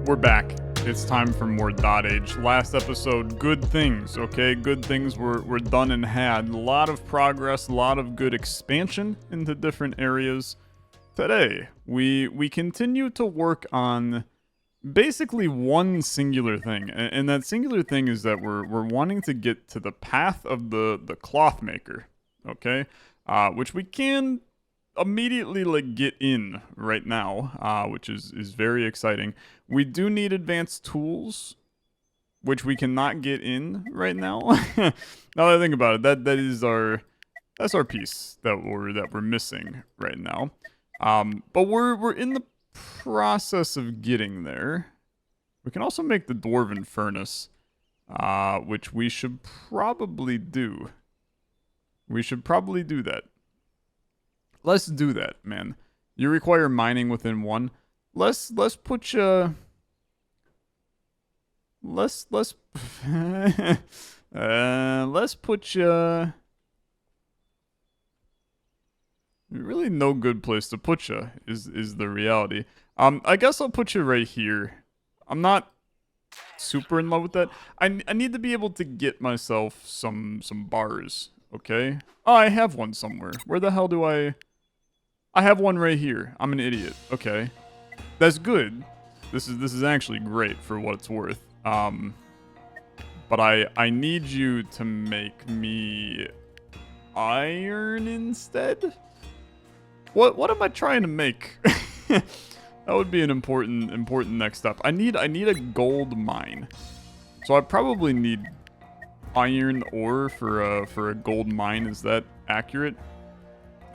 We're back. It's time for more dotAGE. Last episode, good things, okay? Good things were done and had. A lot of progress, a lot of good expansion into different areas. Today, we continue to work on basically one singular thing. And that singular thing is that we're wanting to get to the path of the cloth maker, okay? Which we can immediately get in right now, which is very exciting. We do need advanced tools, which we cannot get in right now. Now that I think about it, that's our piece that we're missing right now. But we're in the process of getting there. We can also make the dwarven furnace, which we should probably do. We should probably do that. Let's do that, man. You require mining within one. Let's put you. Let's put you. Really, no good place to put you is the reality. I guess I'll put you right here. I'm not super in love with that. I need to be able to get myself some bars. Okay. Oh, I have one somewhere. Where the hell do I have one right here. I'm an idiot. Okay. That's good. This is actually great for what it's worth. But I need you to make me iron instead? What am I trying to make? That would be an important next step. I need a gold mine. So I probably need iron ore for a gold mine. Is that accurate?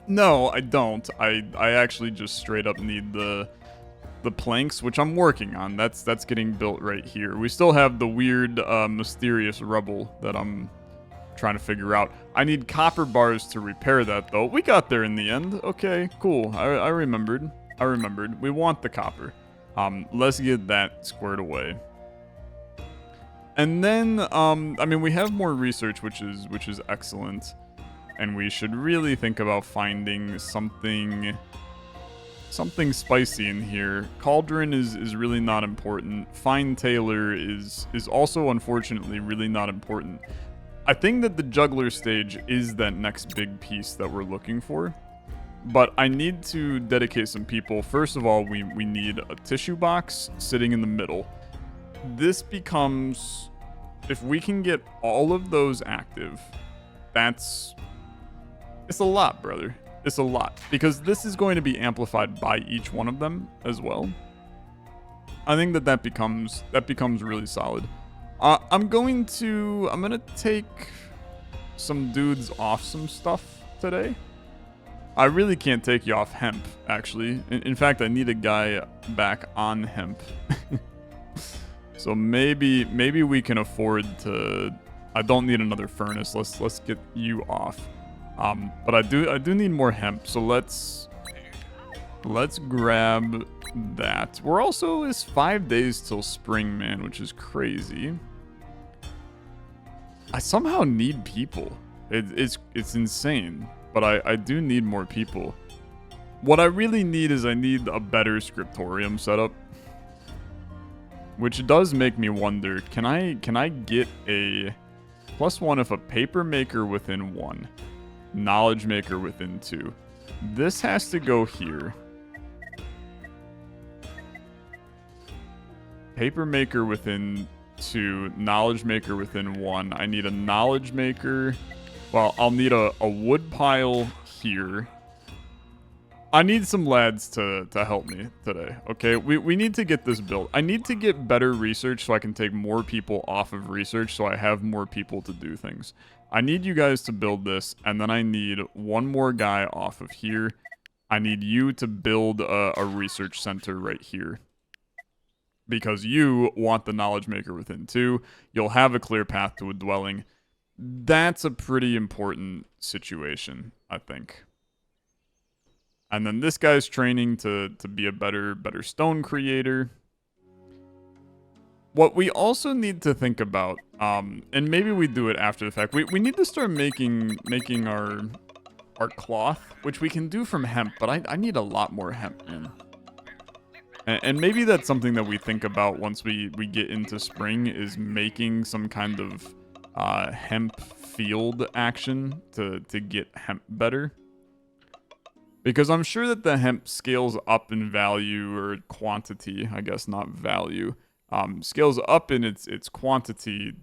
No, I don't. I actually just straight up need the planks, which I'm working on. That's getting built right here. We still have the weird, mysterious rubble that I'm trying to figure out. I need copper bars to repair that, though. We got there in the end. Okay, cool. I remembered. We want the copper. Let's get that squared away. And then, I mean, we have more research, which is excellent. And we should really think about finding something spicy in here. Cauldron is really not important. Fine Tailor is also unfortunately really not important. I think that the juggler stage is that next big piece that we're looking for. But I need to dedicate some people. First of all, we need a tissue box sitting in the middle. This becomes, if we can get all of those active, it's a lot, brother. It's a lot. Because this is going to be amplified by each one of them as well. I think that becomes really solid. I'm gonna take some dudes off some stuff today. I really can't take you off hemp, actually. In fact, I need a guy back on hemp. So maybe we can afford to. I don't need another furnace. Let's get you off. But I do need more hemp. So let's grab that. We're also it's 5 days till spring, man, which is crazy. I somehow need people. It's insane. But I do need more people. What I really need is I need a better scriptorium setup. Which does make me wonder, can I get a +1 if a paper maker within 1, knowledge maker within 2. This has to go here. Paper maker within 2, knowledge maker within 1. I need a knowledge maker. Well, I'll need a wood pile here. I need some lads to help me today, okay? We need to get this built. I need to get better research so I can take more people off of research so I have more people to do things. I need you guys to build this, and then I need one more guy off of here. I need you to build a research center right here. Because you want the knowledge maker within 2. You'll have a clear path to a dwelling. That's a pretty important situation, I think. And then this guy's training to be a better stone creator. What we also need to think about, and maybe we do it after the fact, we need to start making our cloth, which we can do from hemp, but I need a lot more hemp, man. And maybe that's something that we think about once we get into spring, is making some kind of hemp field action to get hemp better. Because I'm sure that the hemp scales up in value, or quantity, I guess, not value. Scales up in its quantity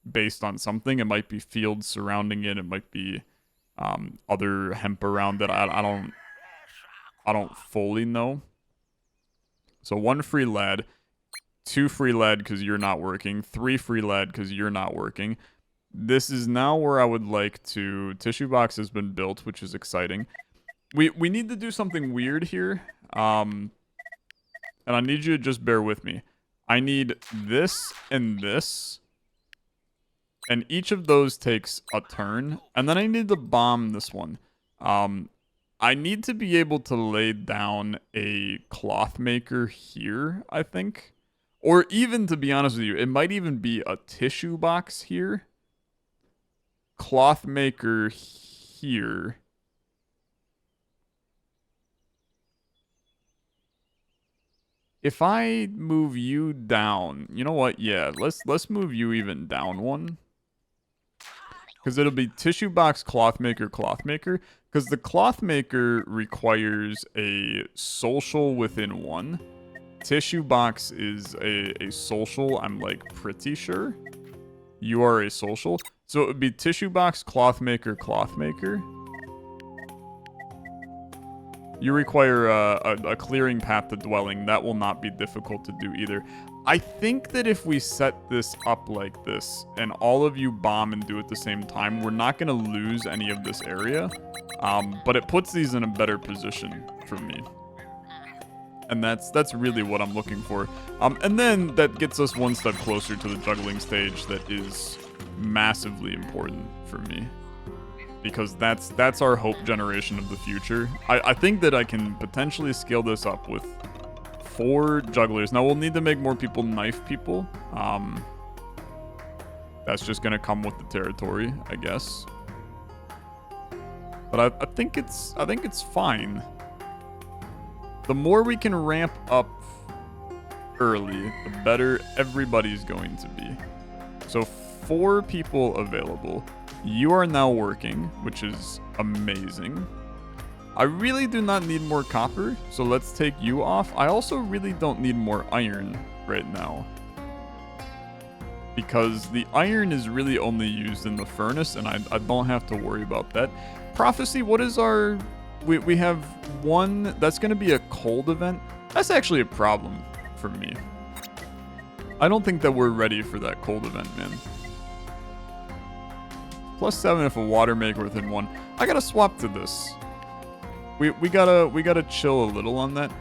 based on something. It might be fields surrounding it. It might be other hemp around that I don't fully know. So 1 free lad, 2 free lad because you're not working, 3 free lad because you're not working. This is now where I would like to... Tissue box has been built, which is exciting. We need to do something weird here. And I need you to just bear with me. I need this and this. And each of those takes a turn. And then I need to bomb this one. I need to be able to lay down a cloth maker here, I think. Or even, to be honest with you, it might even be a tissue box here. Cloth maker here. If I move you down, you know what? Yeah, let's move you even down one. Because it'll be tissue box, cloth maker, cloth maker. Because the cloth maker requires a social within one. Tissue box is a social, I'm like pretty sure. You are a social. So it would be tissue box, cloth maker, cloth maker. You require a clearing path to dwelling. That will not be difficult to do either. I think that if we set this up like this, and all of you bomb and do it at the same time, we're not going to lose any of this area. But it puts these in a better position for me. And that's really what I'm looking for. And then that gets us one step closer to the juggling stage that is massively important for me. Because that's our hope generation of the future. I think that I can potentially scale this up with 4 jugglers. Now, we'll need to make more people knife people. That's just going to come with the territory, I guess. But I think it's fine. The more we can ramp up early, the better everybody's going to be. So 4 people available. You are now working, which is amazing. I really do not need more copper, so let's take you off. I also really don't need more iron right now. Because the iron is really only used in the furnace, and I don't have to worry about that. Prophecy, what is our... We have one... That's going to be a cold event. That's actually a problem for me. I don't think that we're ready for that cold event, man. +7 if a water maker within 1. I gotta swap to this. We gotta chill a little on that.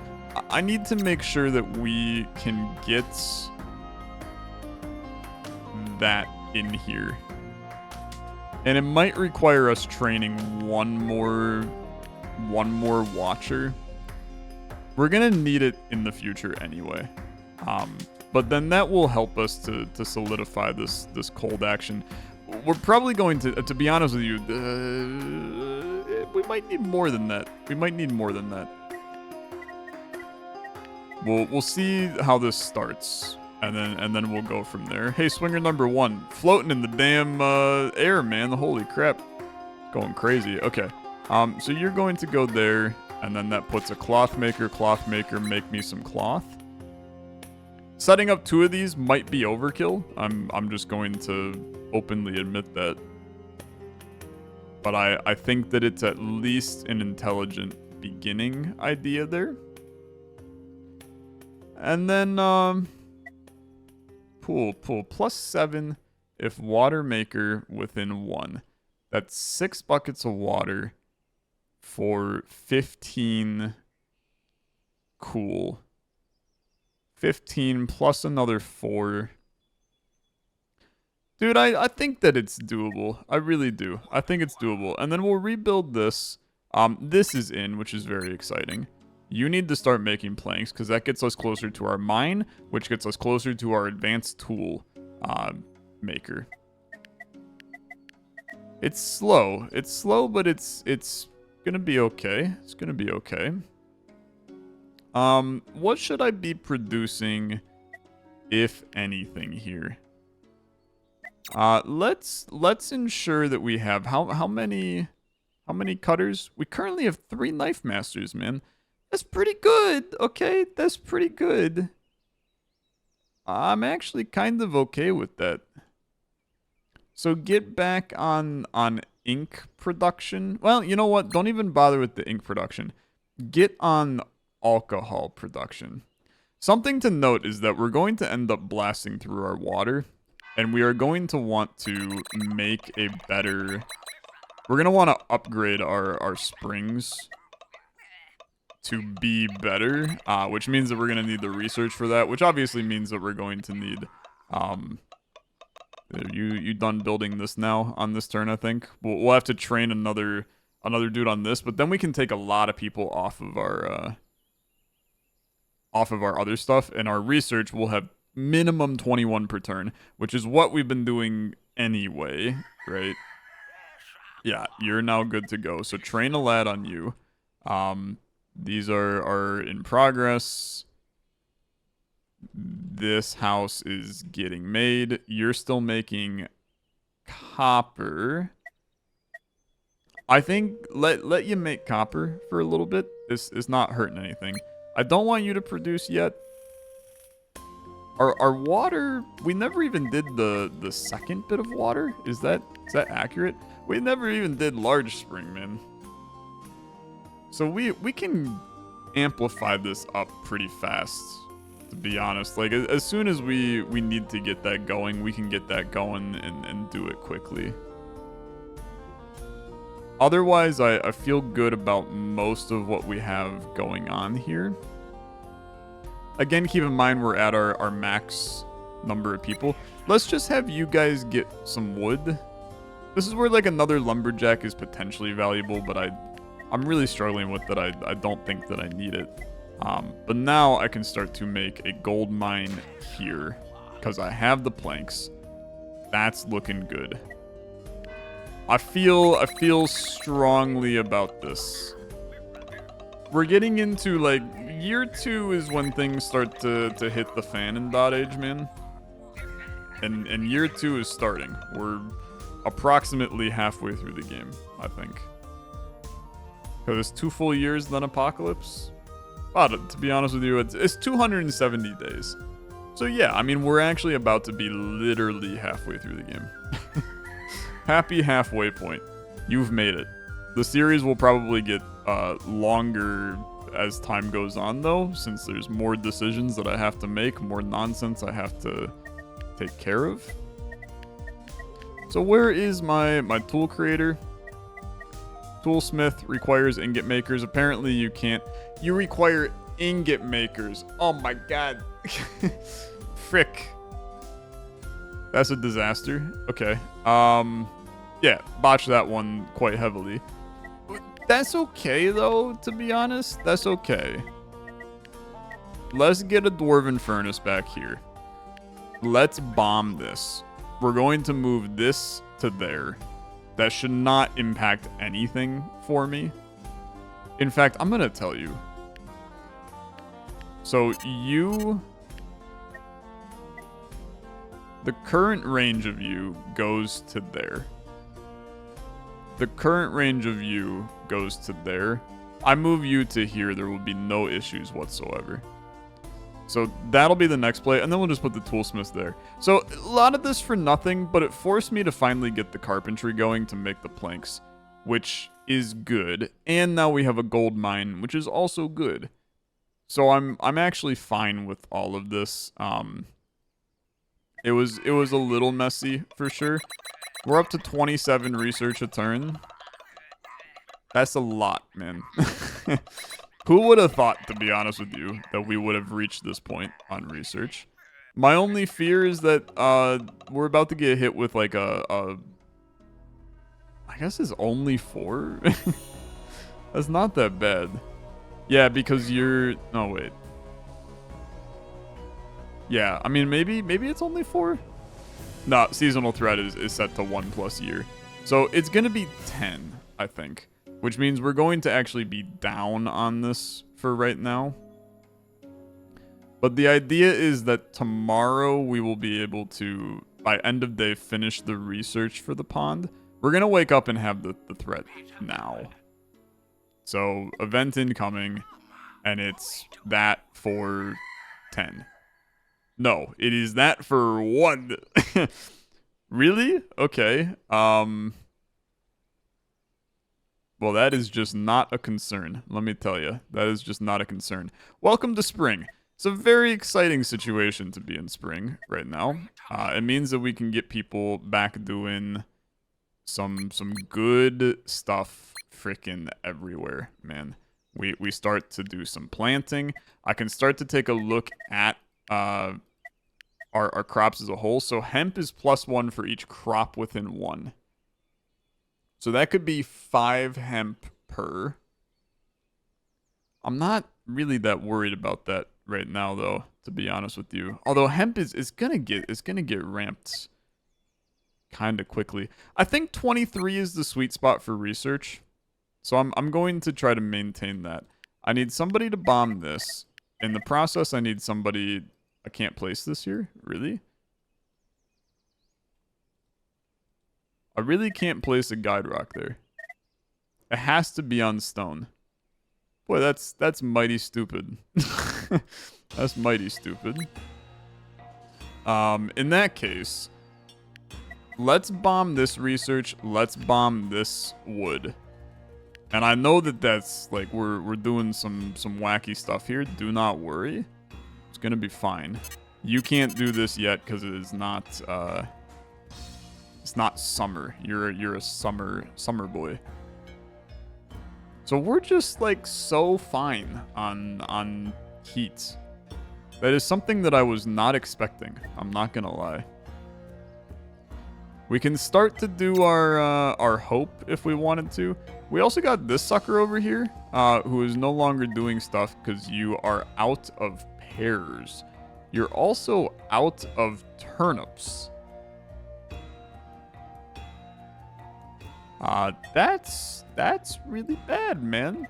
I need to make sure that we can get that in here. And it might require us training one more watcher. We're gonna need it in the future anyway. But then that will help us to solidify this cold action. We're probably going to be honest with you, we might need more than that. We might need more than that. We'll see how this starts, and then we'll go from there. Hey, swinger number 1, floating in the damn air, man. Holy crap, going crazy. Okay, so you're going to go there, and then that puts a cloth maker, make me some cloth. Setting up 2 of these might be overkill. I'm just going to openly admit that. But I think that it's at least an intelligent beginning idea there. And then pool +7 if water maker within 1. That's 6 buckets of water for 15 cool. 15 plus another 4. Dude, I think that it's doable. I really do. I think it's doable. And then we'll rebuild this. This is in, which is very exciting. You need to start making planks, because that gets us closer to our mine, which gets us closer to our advanced tool maker. It's slow. It's slow, but it's gonna be okay. It's gonna be okay. What should I be producing, if anything, here? Let's ensure that we have how many cutters? We currently have 3 knife masters, man. That's pretty good. Okay, that's pretty good. I'm actually kind of okay with that. So get back on ink production. Well, you know what? Don't even bother with the ink production. Get on alcohol production. Something to note is that we're going to end up blasting through our water, and we are going to want to make a better... We're going to want to upgrade our springs to be better, which means that we're going to need the research for that, which obviously means that we're going to need... You done building this now on this turn, I think. We'll have to train another dude on this, but then we can take a lot of people off of our other stuff, and our research will have minimum 21 per turn, which is what we've been doing anyway, right? Yeah, you're now good to go. So train a lad on you. These are in progress. This house is getting made. You're still making copper. I think let you make copper for a little bit. This is not hurting anything. I don't want you to produce yet. Our water, we never even did the second bit of water. Is that accurate? We never even did large spring, man. So we can amplify this up pretty fast, to be honest. Like, as soon as we need to get that going, we can get that going and do it quickly. Otherwise, I feel good about most of what we have going on here. Again, keep in mind we're at our max number of people. Let's just have you guys get some wood. This is where, like, another lumberjack is potentially valuable, but I'm really struggling with that. I don't think that I need it. But now I can start to make a gold mine here because I have the planks. That's looking good. I feel strongly about this. We're getting into, like, year 2 is when things start to hit the fan in dotAGE, man. And year 2 is starting. We're approximately halfway through the game, I think. Because it's 2 full years, then Apocalypse. But to be honest with you, it's 270 days. So yeah, I mean, we're actually about to be literally halfway through the game. Happy halfway point. You've made it. The series will probably get longer as time goes on, though, since there's more decisions that I have to make, more nonsense I have to take care of. So where is my tool creator? Toolsmith requires ingot makers. Apparently you can't. You require ingot makers. Oh my god. Frick. That's a disaster. Okay. Yeah, botched that one quite heavily. That's okay, though, to be honest. That's okay. Let's get a dwarven furnace back here. Let's bomb this. We're going to move this to there. That should not impact anything for me. In fact, I'm going to tell you. So you... The current range of you goes to there. The current range of you goes to there. I move you to here, there will be no issues whatsoever. So that'll be the next play, and then we'll just put the toolsmith there. So a lot of this for nothing, but it forced me to finally get the carpentry going to make the planks, which is good. And now we have a gold mine, which is also good. So I'm actually fine with all of this. It was a little messy for sure. We're up to 27 research a turn. That's a lot, man. Who would have thought, to be honest with you, that we would have reached this point on research? My only fear is that we're about to get hit with like I guess it's only 4? That's not that bad. Yeah, because you're... No, wait. Yeah, I mean, maybe it's only 4? No, seasonal threat is set to 1+ year. So it's going to be 10, I think. Which means we're going to actually be down on this for right now. But the idea is that tomorrow we will be able to, by end of day, finish the research for the pond. We're going to wake up and have the threat now. So, event incoming, and it's that for 10. No, it is that for 1. Really? Okay. Well, that is just not a concern. Let me tell you. That is just not a concern. Welcome to spring. It's a very exciting situation to be in spring right now. It means that we can get people back doing some good stuff freaking everywhere, man. We start to do some planting. I can start to take a look at our crops as a whole. So hemp is +1 for each crop within 1. So that could be 5 hemp per. I'm not really that worried about that right now, though, to be honest with you. Although hemp is gonna get ramped kind of quickly. I think 23 is the sweet spot for research. So I'm going to try to maintain that. I need somebody to bomb this. In the process, I need somebody. I can't place this here? Really? I really can't place a guide rock there. It has to be on stone. Boy, that's mighty stupid. That's mighty stupid. In that case, let's bomb this research. Let's bomb this wood. And I know that that's like we're doing some wacky stuff here. Do not worry. It's gonna be fine. You can't do this yet because it is not it's not summer. You're a summer boy. So we're just like so fine on heat. That is something that I was not expecting. I'm not gonna lie. We can start to do our hope if we wanted to. We also got this sucker over here, who is no longer doing stuff because you are out of pears. You're also out of turnips. That's really bad, man.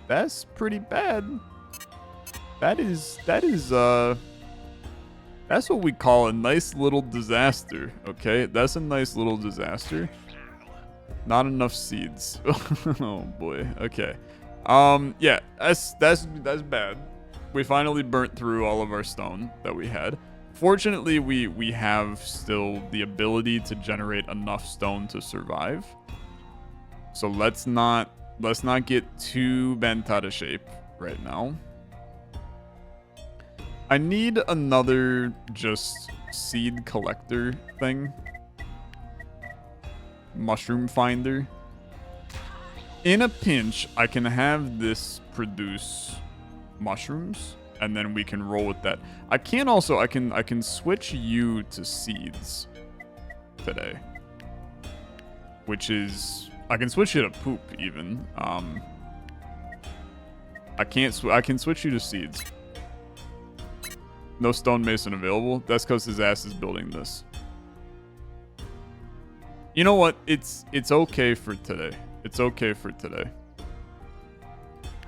That's pretty bad. That's what we call a nice little disaster, okay? That's a nice little disaster. Not enough seeds. Oh boy. Okay. Yeah, that's bad. We finally burnt through all of our stone that we had. Fortunately, we have still the ability to generate enough stone to survive. So let's not get too bent out of shape right now. I need another just seed collector thing. Mushroom finder. In a pinch, I can have this produce mushrooms, and then we can roll with that. I can switch you to seeds today, which is I can switch you to poop even. I can switch you to seeds. No stonemason available. That's because his ass is building this. You know what? It's okay for today. It's okay for today.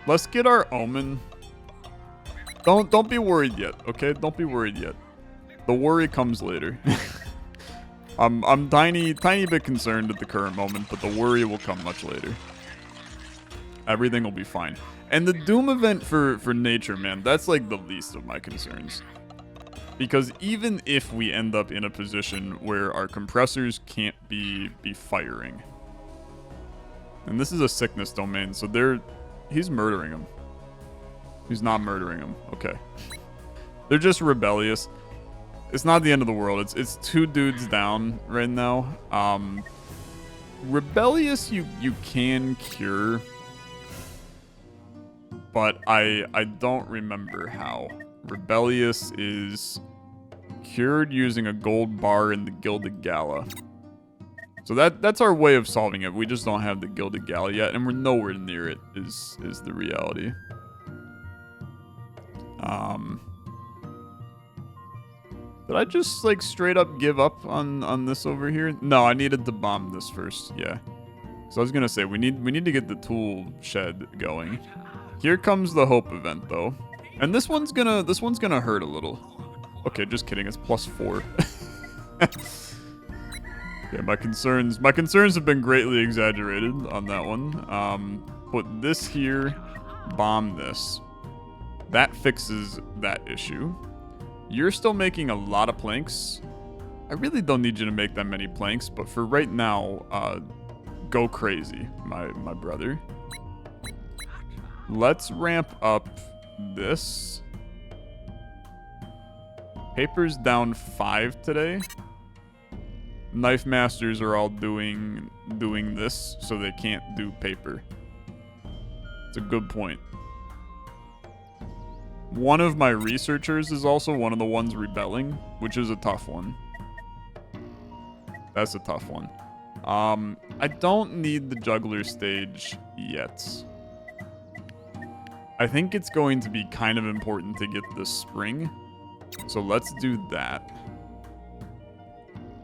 Let's get our omen. Don't be worried yet, okay? Don't be worried yet. The worry comes later. I'm tiny bit concerned at the current moment, but the worry will come much later. Everything will be fine. And the Doom event for nature, man, that's like the least of my concerns. Because even if we end up in a position where our compressors can't be firing. And this is a sickness domain, so he's murdering him. He's not murdering him. Okay. They're just rebellious. It's not the end of the world. It's 2 dudes down right now. Rebellious you can cure. But I don't remember how. Rebellious is cured using a gold bar in the Gilded Gala. So that's our way of solving it. We just don't have the Gilded Gala yet, and we're nowhere near it, is the reality. Did I just like straight up give up on this over here? No, I needed to bomb this first, yeah. So I was gonna say we need to get the tool shed going. Here comes the hope event though. And this one's gonna hurt a little. Okay, just kidding. It's +4. Okay, my concerns have been greatly exaggerated on that one. Put this here, bomb this. That fixes that issue. You're still making a lot of planks. I really don't need you to make that many planks, but for right now, go crazy, my brother. Let's ramp up this. Paper's down 5 today. Knife masters are all doing this, so they can't do paper. It's a good point. One of my researchers is also one of the ones rebelling, which is a tough one. That's a tough one. I don't need the juggler stage yet. I think it's going to be kind of important to get the spring. So let's do that.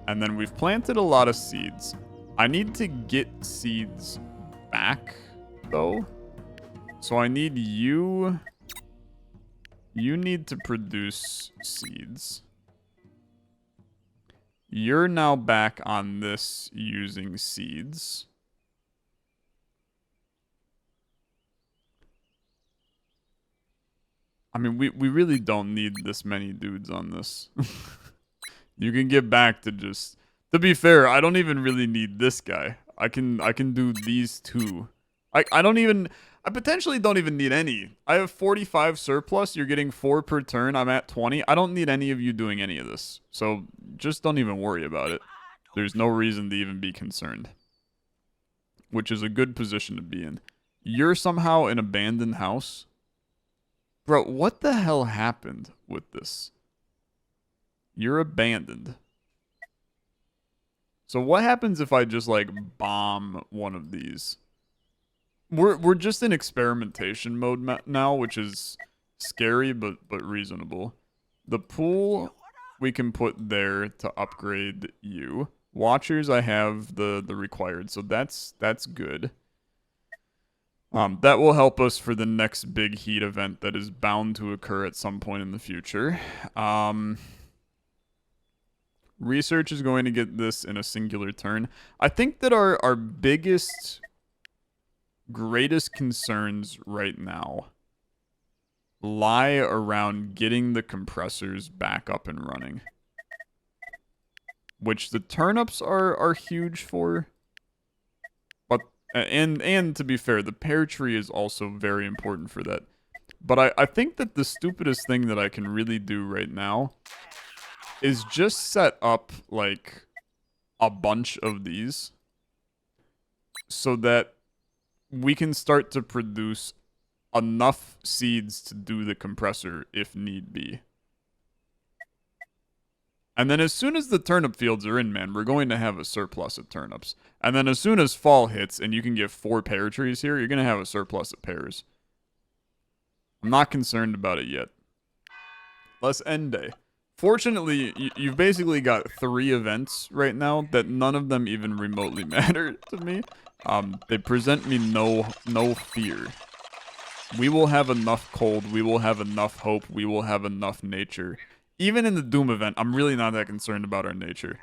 And then we've planted a lot of seeds. I need to get seeds back, though. So I need you... You need to produce seeds. You're now back on this using seeds. I mean, we really don't need this many dudes on this. You can get back to just... To be fair, I don't even really need this guy. I can do these two. I potentially don't even need any. I have 45 surplus. You're getting 4 per turn. I'm at 20. I don't need any of you doing any of this. So just don't even worry about it. There's no reason to even be concerned. Which is a good position to be in. You're somehow an abandoned house. Bro, what the hell happened with this? You're abandoned. So what happens if I just like bomb one of these? We're just in experimentation mode now, which is scary but reasonable. The pool we can put there to upgrade you. Watchers I have the required, so that's good. That will help us for the next big heat event that is bound to occur at some point in the future. Research is going to get this in a singular turn. I think that our biggest, greatest concerns right now lie around getting the compressors back up and running. Which the turnips are huge for. But and to be fair, the pear tree is also very important for that. But I think that the stupidest thing that I can really do right now is just set up, like, a bunch of these so that we can start to produce enough seeds to do the compressor if need be. And then as soon as the turnip fields are in, man, we're going to have a surplus of turnips. And then as soon as fall hits and you can get 4 pear trees here, you're going to have a surplus of pears. I'm not concerned about it yet. Let's end day. Fortunately, you've basically got 3 events right now that none of them even remotely matter to me. They present me no fear. We will have enough cold, we will have enough hope, we will have enough nature. Even in the Doom event, I'm really not that concerned about our nature.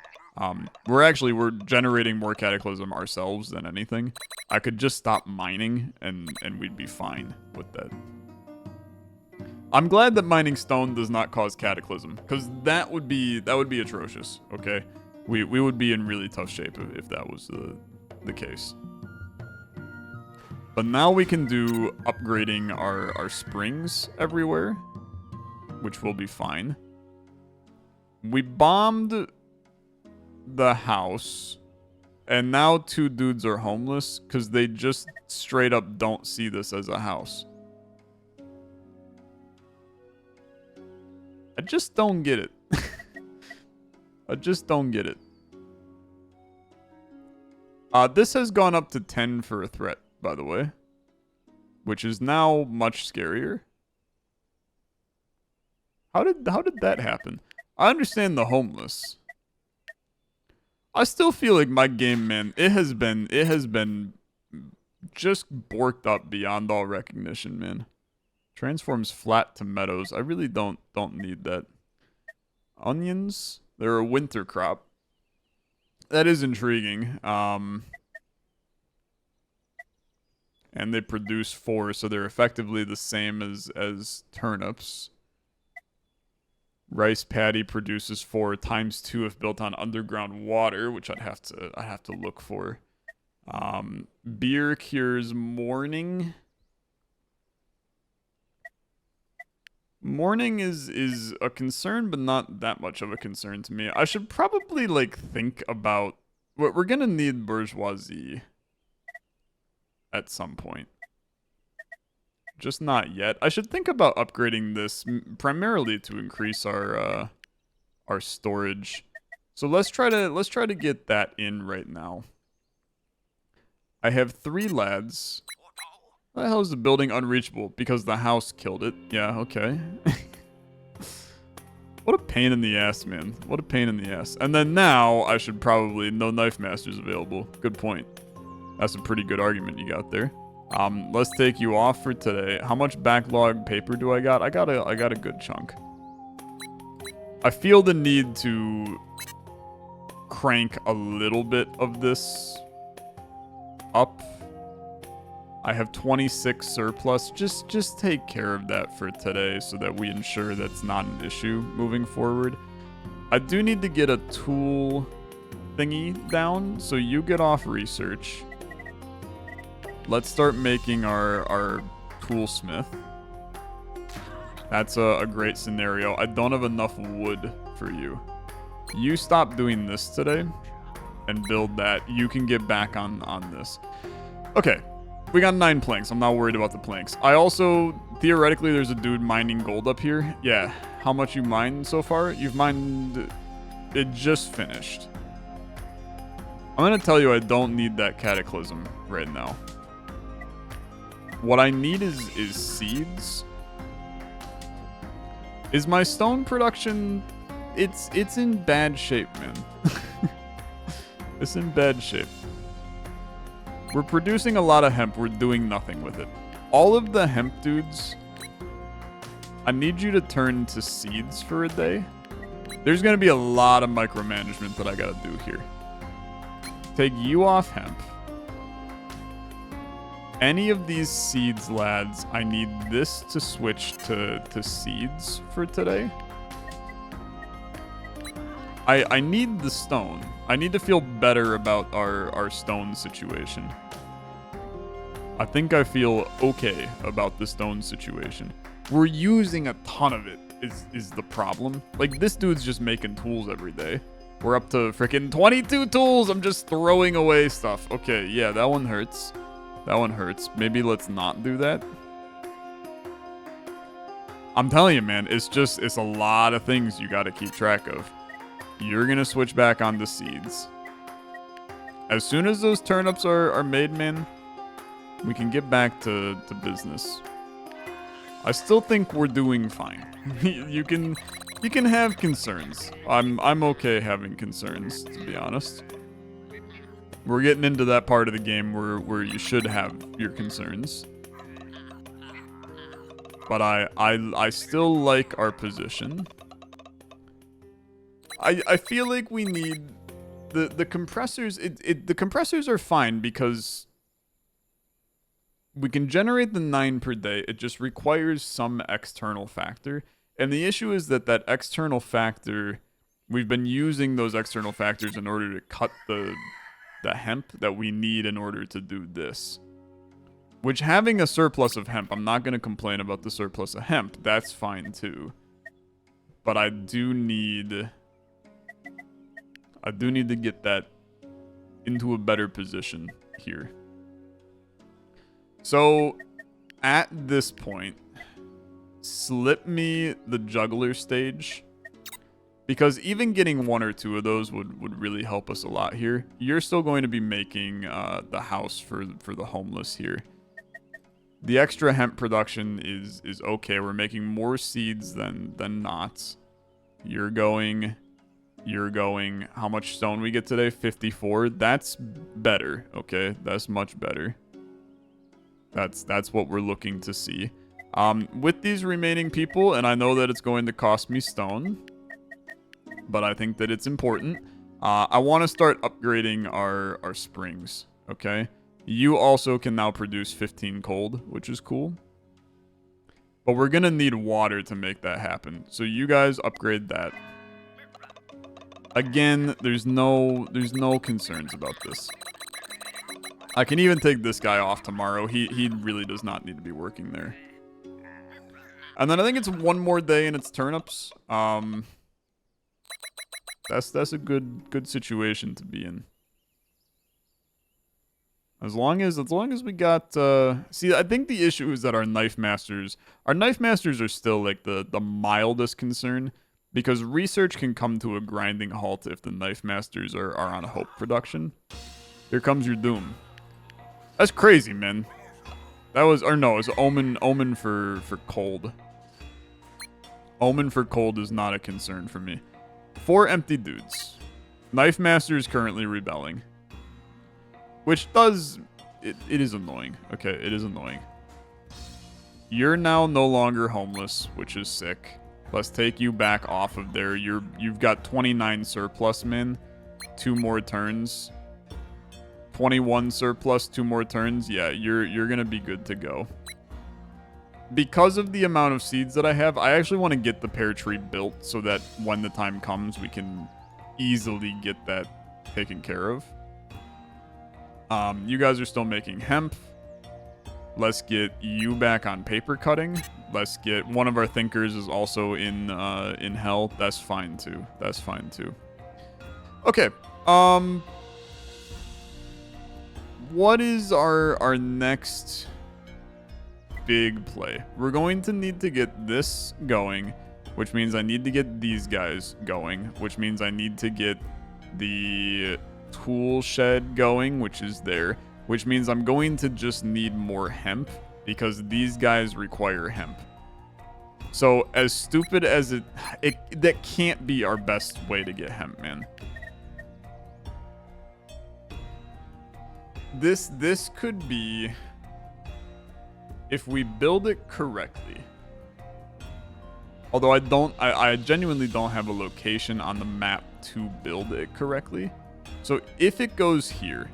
We're generating more Cataclysm ourselves than anything. I could just stop mining and we'd be fine with that. I'm glad that mining stone does not cause Cataclysm, because that would be atrocious, okay? We would be in really tough shape if that was the case. But now we can do upgrading our springs everywhere, which will be fine. We bombed the house, and now 2 dudes are homeless because they just straight up don't see this as a house. I just don't get it. I just don't get it. This has gone up to 10 for a threat, by the way. Which is now much scarier. How did that happen? I understand the homeless. I still feel like my game, man, it has been just borked up beyond all recognition, man. Transforms flat to meadows. I really don't need that. Onions. They're a winter crop. That is intriguing. And they produce 4, so they're effectively the same as turnips. Rice paddy produces 4 times 2 if built on underground water, which I'd have to look for. Beer cures mourning. Mourning is a concern, but not that much of a concern to me. I should probably like think about what we're gonna need bourgeoisie at some point. Just not yet. I should think about upgrading this primarily to increase our storage. So let's try to get that in right now. I have 3 lads. Why the hell is the building unreachable? Because the house killed it. Yeah, okay. What a pain in the ass, man. What a pain in the ass. And then now, I should probably... No knife masters available. Good point. That's a pretty good argument you got there. Let's take you off for today. How much backlog paper do I got? I got a good chunk. I feel the need to crank a little bit of this up. I have 26 surplus. Just take care of that for today so that we ensure that's not an issue moving forward. I do need to get a tool thingy down, so you get off research. Let's start making our toolsmith. That's a great scenario. I don't have enough wood for you. You stop doing this today and build that. You can get back on this. Okay. We got 9 planks. I'm not worried about the planks. I also, theoretically, there's a dude mining gold up here. Yeah. How much you mined so far? You've mined... It just finished. I'm going to tell you I don't need that cataclysm right now. What I need is seeds. Is my stone production... It's in bad shape, man. It's in bad shape. We're producing a lot of hemp. We're doing nothing with it. All of the hemp dudes, I need you to turn to seeds for a day. There's going to be a lot of micromanagement that I got to do here. Take you off hemp. Any of these seeds, lads, I need this to switch to seeds for today. I need the stone. I need to feel better about our stone situation. I think I feel okay about the stone situation. We're using a ton of it is the problem. Like, this dude's just making tools every day. We're up to freaking 22 tools. I'm just throwing away stuff. Okay, yeah, that one hurts. That one hurts. Maybe let's not do that. I'm telling you, man, it's a lot of things you got to keep track of. You're going to switch back onto seeds. As soon as those turnips are made, man, we can get back to business. I still think we're doing fine. You can have concerns. I'm okay having concerns, to be honest. We're getting into that part of the game where you should have your concerns. But I still like our position. I feel like we need the compressors. The compressors are fine because we can generate the 9 per day. It just requires some external factor. And the issue is that external factor, we've been using those external factors in order to cut the hemp that we need in order to do this. Which, having a surplus of hemp, I'm not going to complain about the surplus of hemp. That's fine too. But I do need to get that into a better position here. So, at this point, slip me the juggler stage. Because even getting 1 or 2 of those would really help us a lot here. You're still going to be making the house for the homeless here. The extra hemp production is okay. We're making more seeds than not. You're going. How much stone we get today? 54. That's better. Okay, that's much better. That's what we're looking to see. With these remaining people, and I know that it's going to cost me stone, but I think that it's important. I want to start upgrading our springs, okay? You also can now produce 15 cold, which is cool. But we're going to need water to make that happen. So you guys upgrade that. Again, there's no concerns about this. I can even take this guy off tomorrow. He really does not need to be working there. And then I think it's one more day and it's turnips. That's a good situation to be in. As long as we got see, I think the issue is that our knife masters are still like the mildest concern, because research can come to a grinding halt if the knife masters are on hope production. Here comes your doom. That's crazy, man. That was, or no, it's omen for cold. Omen for cold is not a concern for me. 4 empty dudes. Knife master is currently rebelling. Which does... It is annoying. Okay, it is annoying. You're now no longer homeless, which is sick. Let's take you back off of there. You've got 29 surplus, min. 2 more turns. 21 surplus, 2 more turns. Yeah, you're gonna be good to go. Because of the amount of seeds that I have, I actually want to get the pear tree built so that when the time comes, we can easily get that taken care of. You guys are still making hemp. Let's get you back on paper cutting. Let's get one of our thinkers is also in hell. That's fine too. That's fine too. Okay. What is our next big play? We're going to need to get this going, which means I need to get these guys going, which means I need to get the tool shed going, which is there, which means I'm going to just need more hemp because these guys require hemp. So as stupid as that can't be our best way to get hemp, man. This could be, if we build it correctly. Although I genuinely don't have a location on the map to build it correctly. So if it goes here,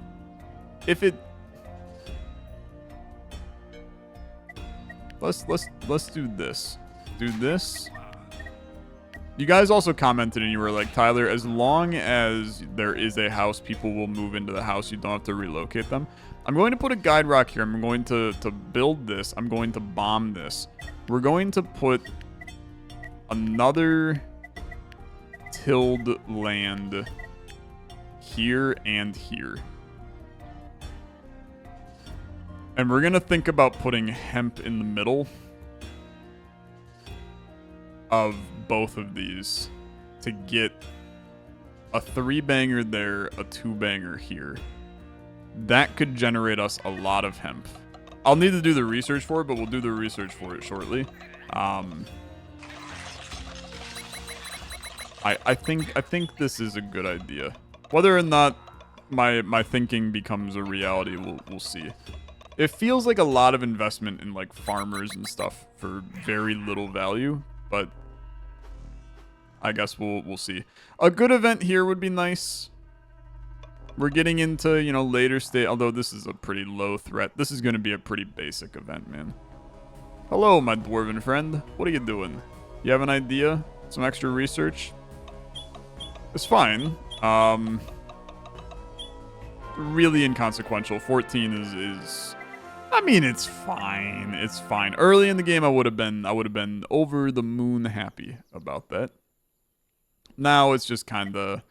let's do this. Do this. You guys also commented and you were like, Tyler, as long as there is a house, people will move into the house. You don't have to relocate them. I'm going to put a guide rock here. I'm going to build this. I'm going to bomb this. We're going to put another tilled land here and here. And we're going to think about putting hemp in the middle of both of these to get a 3-banger there, a 2-banger here. That could generate us a lot of hemp. I'll need to do the research for it, but we'll do the research for it shortly. I think this is a good idea. Whether or not my thinking becomes a reality, we'll see. It feels like a lot of investment in like farmers and stuff for very little value, but I guess we'll see. A good event here would be nice. We're getting into, you know, later state, although this is a pretty low threat. This is going to be a pretty basic event, man. Hello, my dwarven friend. What are you doing? You have an idea? Some extra research? It's fine. Really inconsequential. 14 is I mean, it's fine. It's fine. Early in the game, I would have been over the moon happy about that. Now it's just kind of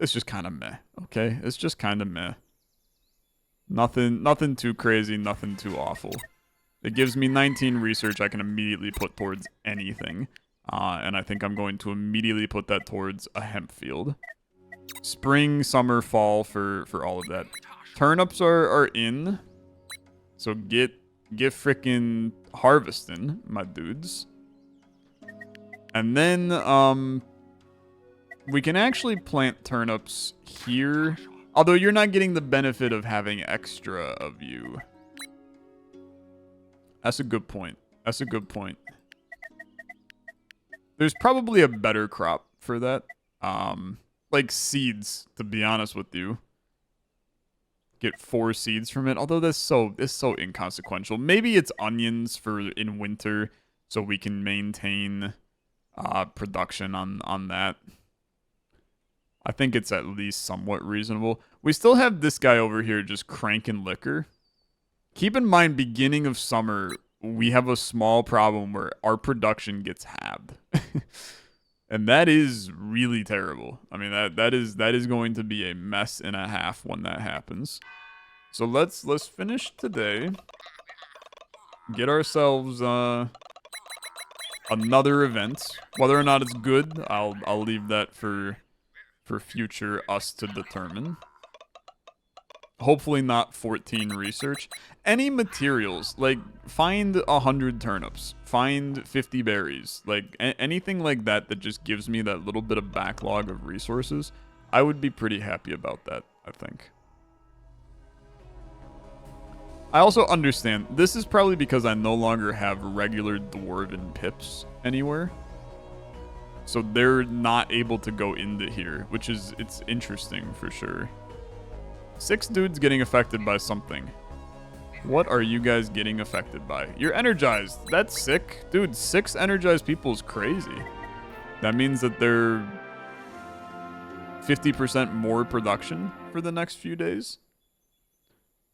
meh. Okay, it's just kind of meh. Nothing too crazy. Nothing too awful. It gives me 19 research I can immediately put towards anything, and I think I'm going to immediately put that towards a hemp field. Spring, summer, fall for all of that. Turnips are in. So get frickin' harvesting, my dudes. And then we can actually plant turnips here. Although you're not getting the benefit of having extra of you. That's a good point. That's a good point. There's probably a better crop for that. Like seeds, to be honest with you. Get 4 seeds from it. Although it's so inconsequential. Maybe it's onions for in winter, so we can maintain production on that. I think it's at least somewhat reasonable. We still have this guy over here just cranking liquor. Keep in mind, beginning of summer, we have a small problem where our production gets halved. And that is really terrible. I mean, that is going to be a mess and a half when that happens. So let's finish today. Get ourselves another event. Whether or not it's good, I'll leave that for future us to determine. Hopefully not 14 research. Any materials, like find 100 turnips, find 50 berries, like anything like that that just gives me that little bit of backlog of resources, I would be pretty happy about that, I think. I also understand, this is probably because I no longer have regular dwarven pips anywhere. So they're not able to go into here, which is, it's interesting for sure. 6 dudes getting affected by something. What are you guys getting affected by? You're energized. That's sick. Dude, 6 energized people is crazy. That means that they're 50% more production for the next few days.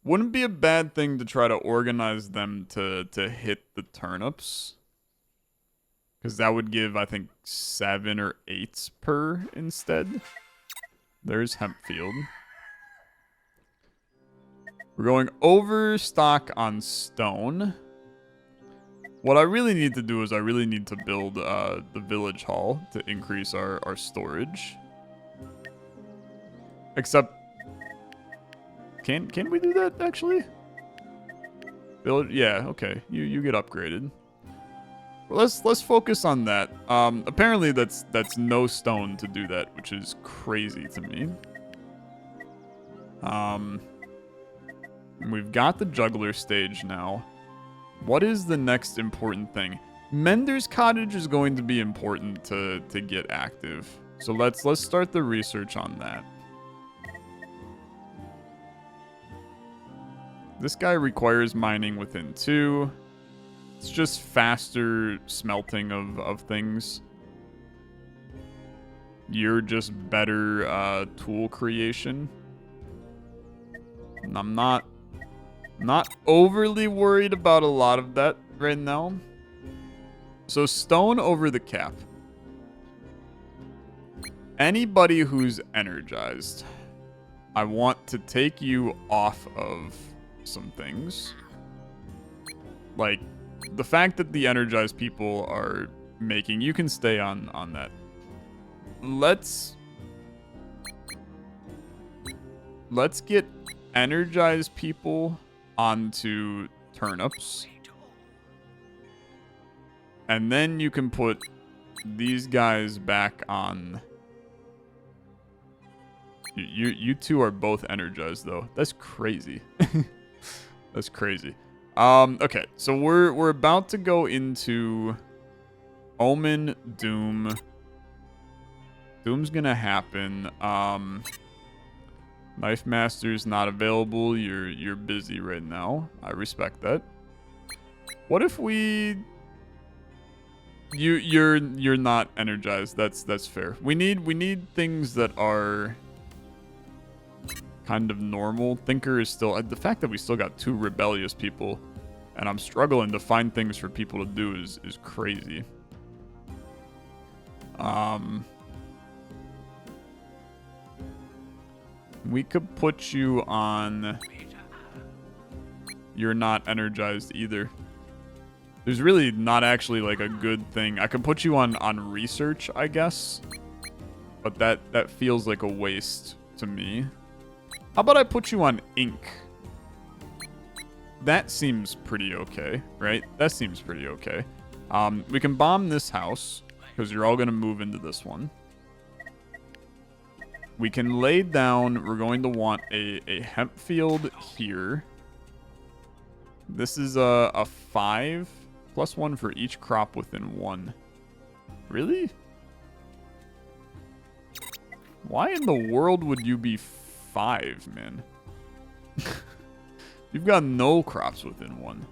Wouldn't be a bad thing to try to organize them to hit the turnips. Because that would give, I think, 7 or 8 per instead. There's hemp field. We're going over stock on stone. What I really need to do is I really need to build the village hall to increase our storage. Except, can we do that actually? Village, yeah, okay. You get upgraded. Well, let's focus on that. Apparently that's no stone to do that, which is crazy to me. We've got the juggler stage now. What is the next important thing? Mender's cottage is going to be important to get active. So let's start the research on that. This guy requires mining within 2. It's just faster smelting of things. You're just better tool creation. And I'm not overly worried about a lot of that right now. So stone over the cap. Anybody who's energized, I want to take you off of some things. Like the fact that the energized people are making, you can stay on that. Let's get energized people onto turnips. And then you can put these guys back on. You two are both energized though. That's crazy. That's crazy. Okay, so we're about to go into Omen, Doom. Doom's gonna happen. Knife Master's not available. You're busy right now. I respect that. What if we? You're not energized. That's fair. We need things that are kind of normal. Thinker is still, the fact that we still got 2 rebellious people, and I'm struggling to find things for people to do is crazy. We could put you on. You're not energized either. There's really not actually like a good thing. I could put you on research, I guess. But that feels like a waste to me. How about I put you on ink? That seems pretty okay, right? That seems pretty okay. We can bomb this house, because you're all going to move into this one. We can lay down, we're going to want a hemp field here. This is a 5. +1 for each crop within 1. Really? Why in the world would you be 5, man? You've got no crops within 1.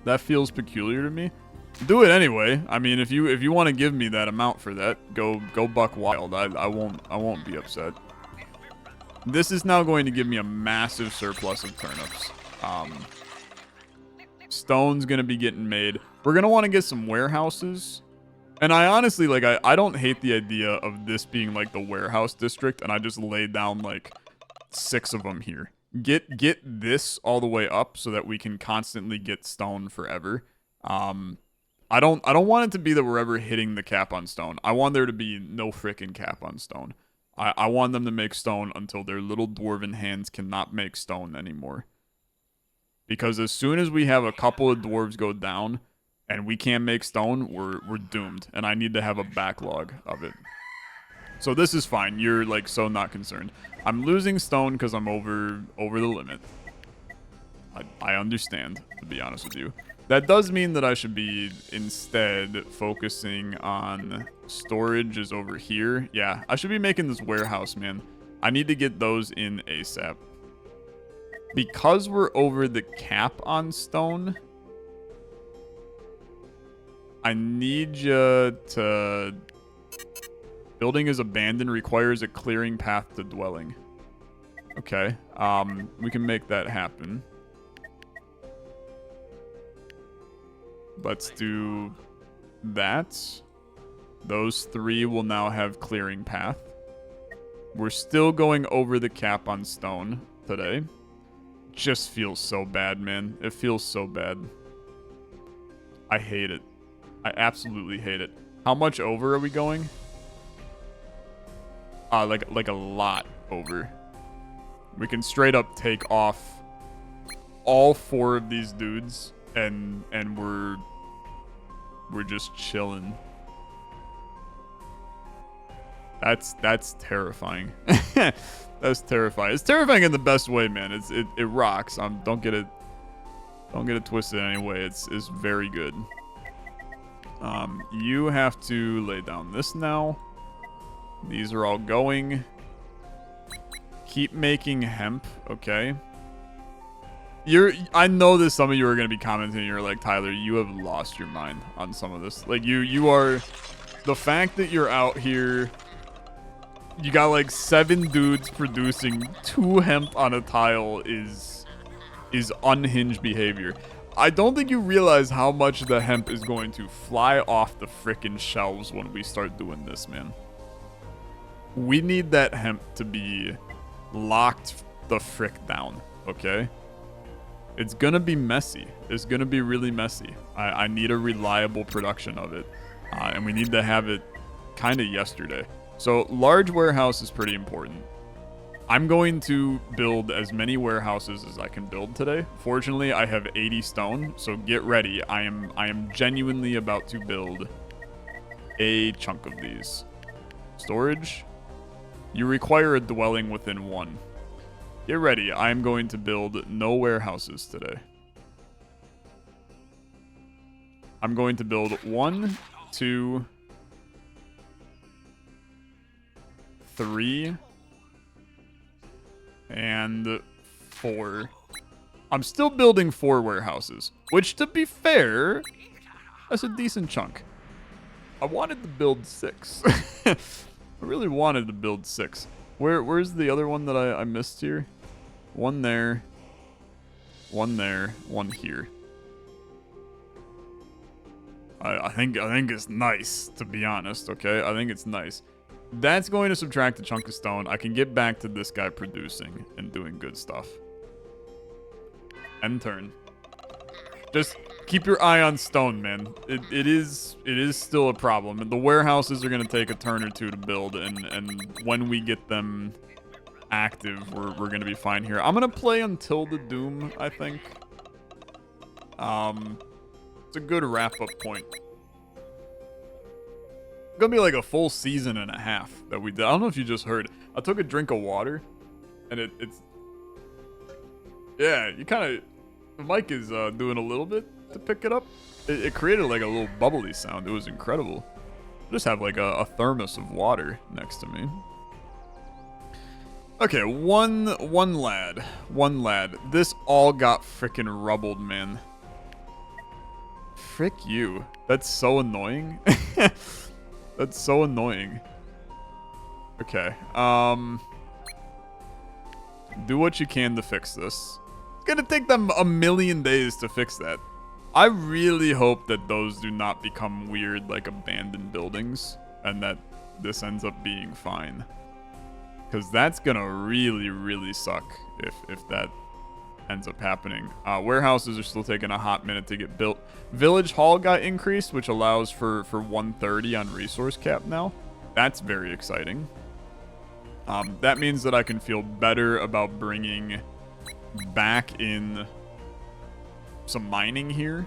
That feels peculiar to me. Do it anyway. I mean, if you want to give me that amount for that, go buck wild. I won't be upset. This is now going to give me a massive surplus of turnips. Stone's gonna be getting made. We're gonna want to get some warehouses. And I honestly, like, I don't hate the idea of this being like the warehouse district, and I just lay down like 6 of them here. Get this all the way up so that we can constantly get stone forever. I don't want it to be that we're ever hitting the cap on stone. I want there to be no frickin' cap on stone. I want them to make stone until their little dwarven hands cannot make stone anymore. Because as soon as we have a couple of dwarves go down and we can't make stone, we're doomed. And I need to have a backlog of it. So this is fine. You're like so not concerned. I'm losing stone because I'm over the limit. I understand, to be honest with you. That does mean that I should be instead focusing on storage is over here. Yeah, I should be making this warehouse, man. I need to get those in ASAP. Because we're over the cap on stone, I need you to... Building is abandoned, requires a clearing path to dwelling. Okay, we can make that happen. Let's do that. Those 3 will now have clearing path. We're still going over the cap on stone today. Just feels so bad, man. It feels so bad. I hate it. I absolutely hate it. How much over are we going? Like a lot over. We can straight up take off all 4 of these dudes. And we're just chilling. That's terrifying. That's terrifying. It's terrifying in the best way, man. It rocks. Don't get it twisted anyway. It's very good. You have to lay down this now. These are all going. Keep making hemp, okay? I know that some of you are going to be commenting, you're like, Tyler, you have lost your mind on some of this. Like, you are... The fact that you're out here... You got, like, 7 dudes producing 2 hemp on a tile is unhinged behavior. I don't think you realize how much the hemp is going to fly off the frickin' shelves when we start doing this, man. We need that hemp to be locked the frick down, okay? It's gonna be messy. It's gonna be really messy. I need a reliable production of it. And we need to have it kind of yesterday. So large warehouse is pretty important. I'm going to build as many warehouses as I can build today. Fortunately, I have 80 stone, so get ready. I am genuinely about to build a chunk of these. Storage. You require a dwelling within 1. Get ready. I am going to build no warehouses today. I'm going to build 1, 2, 3, and 4. I'm still building 4 warehouses, which, to be fair, that's a decent chunk. I wanted to build 6. I really wanted to build 6. Where's the other one that I missed here? 1 there. 1 there. 1 here. I think it's nice, to be honest, okay? I think it's nice. That's going to subtract a chunk of stone. I can get back to this guy producing and doing good stuff. End turn. Just keep your eye on stone, man. It is still a problem. And the warehouses are going to take a turn or 2 to build, and when we get them active, we're going to be fine here. I'm going to play until the doom, I think. It's a good wrap-up point. It's going to be like a full season and a half that we did. I don't know if you just heard. I took a drink of water, and it's... Yeah, you kind of... The mic is doing a little bit. to pick it up. It created like a little bubbly sound. It was incredible. I just have like a thermos of water next to me. Okay, one lad. This all got frickin' rubbled, man. Frick you. That's so annoying. That's so annoying. Okay, do what you can to fix this. It's gonna take them a million days to fix that. I really hope that those do not become weird, like, abandoned buildings, and that this ends up being fine. Because that's gonna really, really suck if that ends up happening. Warehouses are still taking a hot minute to get built. Village Hall got increased, which allows for 130 on resource cap now. That's very exciting. That means that I can feel better about bringing back in some mining here.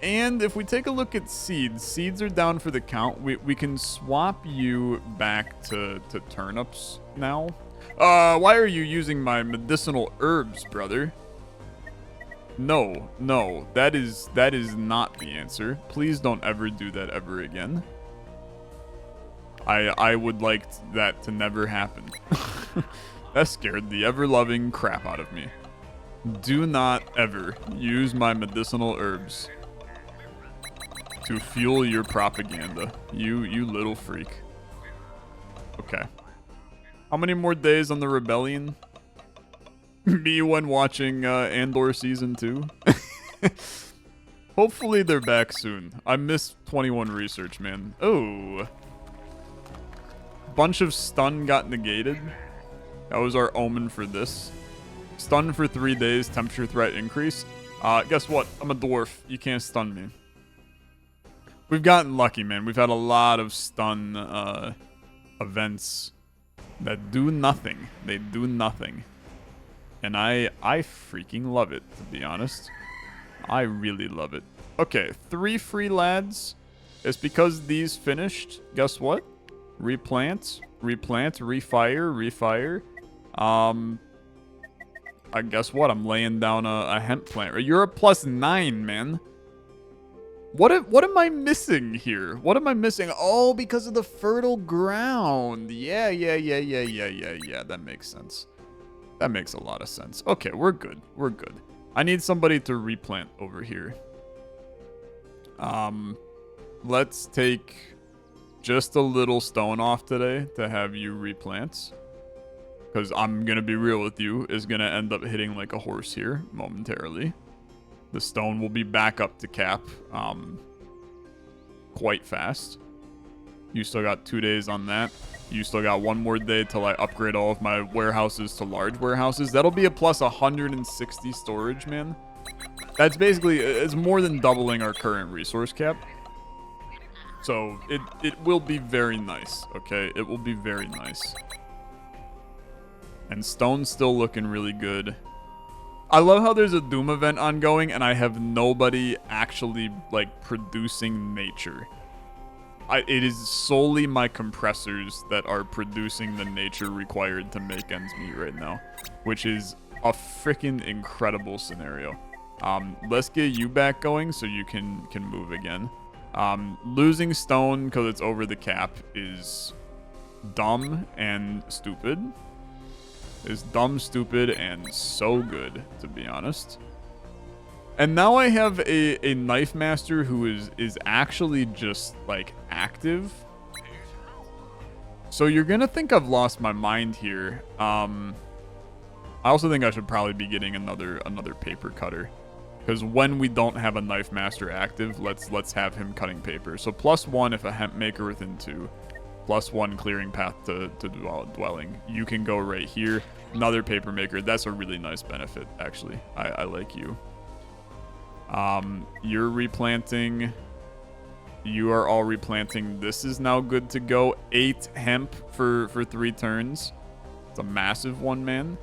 And if we take a look at seeds are down for the count. We can swap you back to turnips now. Why are you using my medicinal herbs, brother? No, that is not the answer. Please don't ever do that ever again. I would like that to never happen. That scared the ever-loving crap out of me. Do not ever use my medicinal herbs to fuel your propaganda. You little freak. Okay. How many more days on the rebellion? Me when watching Andor Season 2? Hopefully they're back soon. I missed 21 research, man. Oh. Bunch of stun got negated. That was our omen for this. Stun for 3 days, temperature threat increase. Guess what? I'm a dwarf. You can't stun me. We've gotten lucky, man. We've had a lot of stun events that do nothing. They do nothing. And I freaking love it, to be honest. I really love it. Okay, 3 free lads. It's because these finished. Guess what? Replant, refire. I guess what? I'm laying down a hemp plant. You're a +9, man. What am I missing here? What am I missing? Oh, because of the fertile ground. Yeah. That makes sense. That makes a lot of sense. Okay, we're good. I need somebody to replant over here. Let's take just a little stone off today to have you replant. Because I'm going to be real with you, is going to end up hitting like a horse here momentarily. The stone will be back up to cap quite fast. You still got 2 days on that. You still got 1 more day till I upgrade all of my warehouses to large warehouses. That'll be a plus 160 storage, man. That's basically, it's more than doubling our current resource cap. So it will be very nice, okay? It will be very nice. And stone's still looking really good. I love how there's a Doom event ongoing and I have nobody actually, like, producing nature. It is solely my compressors that are producing the nature required to make ends meet right now, which is a freaking incredible scenario. Let's get you back going so you can move again. Losing stone because it's over the cap is dumb and stupid. Is dumb, stupid, and so good, to be honest. And now I have a knife master who is actually just, like, active. So you're gonna think I've lost my mind here. I also think I should probably be getting another paper cutter. Because when we don't have a knife master active, let's have him cutting paper. So +1 if a hemp maker within 2. +1 clearing path to dwelling. You can go right here. Another paper maker. That's a really nice benefit, actually. I like you. You're replanting. You are all replanting. This is now good to go. 8 hemp for 3 turns. It's a massive one, man.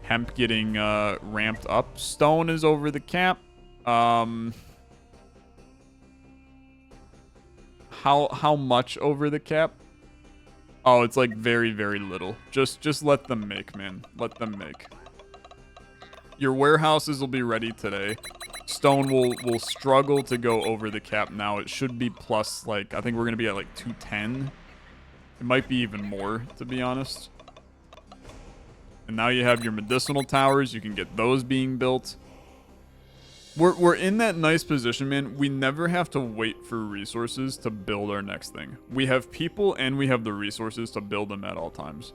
Hemp getting ramped up. Stone is over the cap. How much over the cap? Oh, it's like very, very little. Just let them make, man. Let them make. Your warehouses will be ready today. Stone will struggle to go over the cap now. It should be plus, like, I think we're going to be at, like, 210. It might be even more, to be honest. And now you have your medicinal towers. You can get those being built. We're in that nice position, man. We never have to wait for resources to build our next thing. We have people and we have the resources to build them at all times.